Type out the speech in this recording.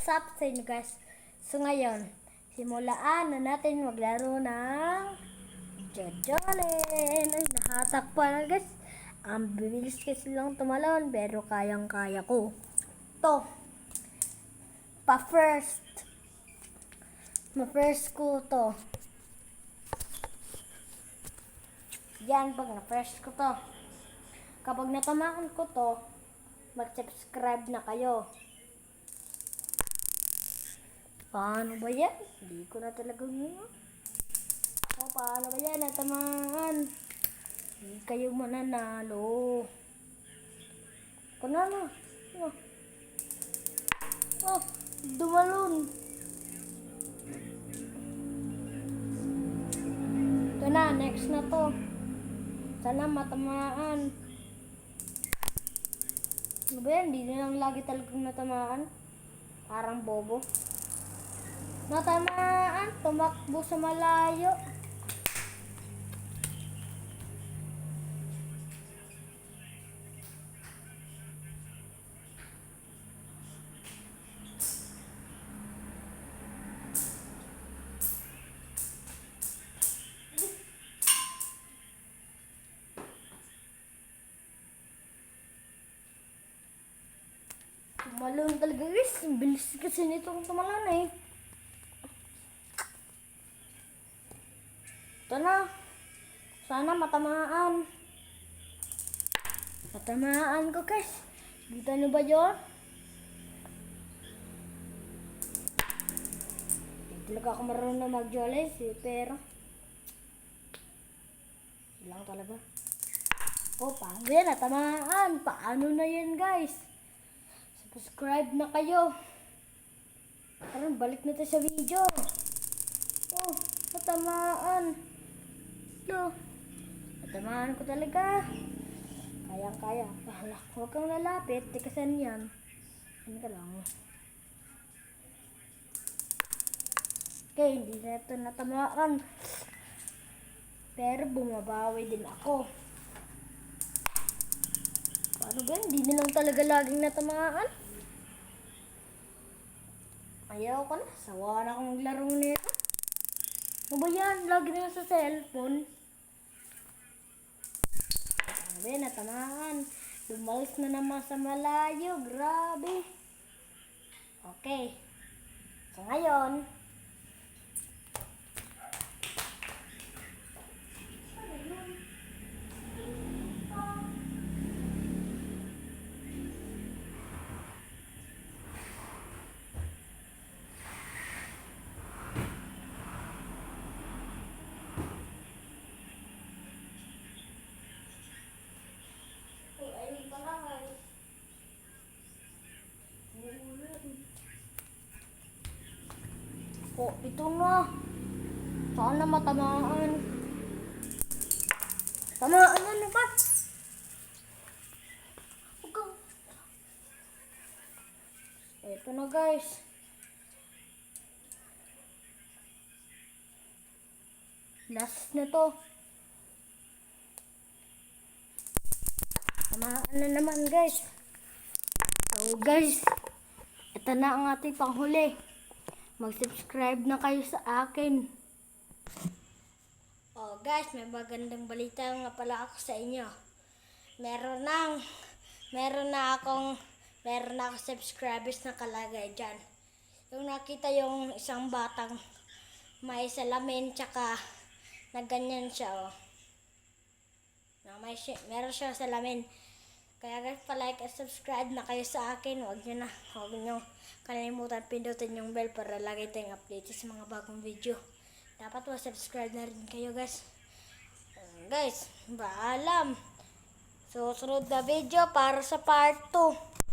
what's up sa inyo guys? So ngayon, simulaan na natin maglaro ng Jojolin. Ay, nahatak pa na guys. Ang bibilis kasi lang tumalon, pero kayang-kaya ko. To, pa-first. Ma-first ko to. Yan, pag na-first ko to. Kapag natamaan ko to, mag-subscribe na kayo. Paano ba yan? Hindi ko na talaga ngayon. Paano ba yan? Natamaan. Hindi kayo mananalo. Panalo. Dumalon. Ito na, next na to. Sana matamaan. Ano ba yan? Hindi na lang lagi talagang natamaan. Parang bobo. Natamaan. Tumakbo sa malayo. Tumalon talaga guys. Ang bilis kasi nitong tumalon eh. Ito na. Sana matamaan. Matamaan ko guys. Kita nyo ba yun? Hindi talaga ako marunong mag-jolly pero lang talaga. Paano yan? Natamaan. Paano na yan guys? Subscribe na kayo. Parang balik na tayo sa video. Natamaan. Natamaan ko talaga. Kayang-kaya. Huwag kang lalapit. Tikasan yan. Ano ka lang. Okay, hindi na ito natamaan. Pero bumabawi din ako. Paano ba? Hindi na lang talaga laging natamaan. Ayaw ko na. Sawa na akong maglarong nito. Ano ba yan? Lagi na sa cellphone. Ano ba yan? Natamaan. Dumalis na naman sa malayo. Grabe. Okay. So ngayon, ito na. Sana matamaan. Tamaan na naman. Ito na guys. Last na to. Tamaan na naman guys. So guys, ito na ang ating panghuli. Mag-subscribe na kayo sa akin. Oh guys, may magandang balita nga pala ako sa inyo. Meron na akong subscribers na kalagay dyan. Yung nakita yung isang batang may salamin tsaka na ganyan siya oh. Meron siya salamin. Kaya guys, palike at subscribe na kayo sa akin. Huwag nyo kalimutan pindutin yung bell para lagi tayong update sa mga bagong video. Dapat subscribe na rin kayo guys. Guys, paalam. Susunod na video para sa part 2.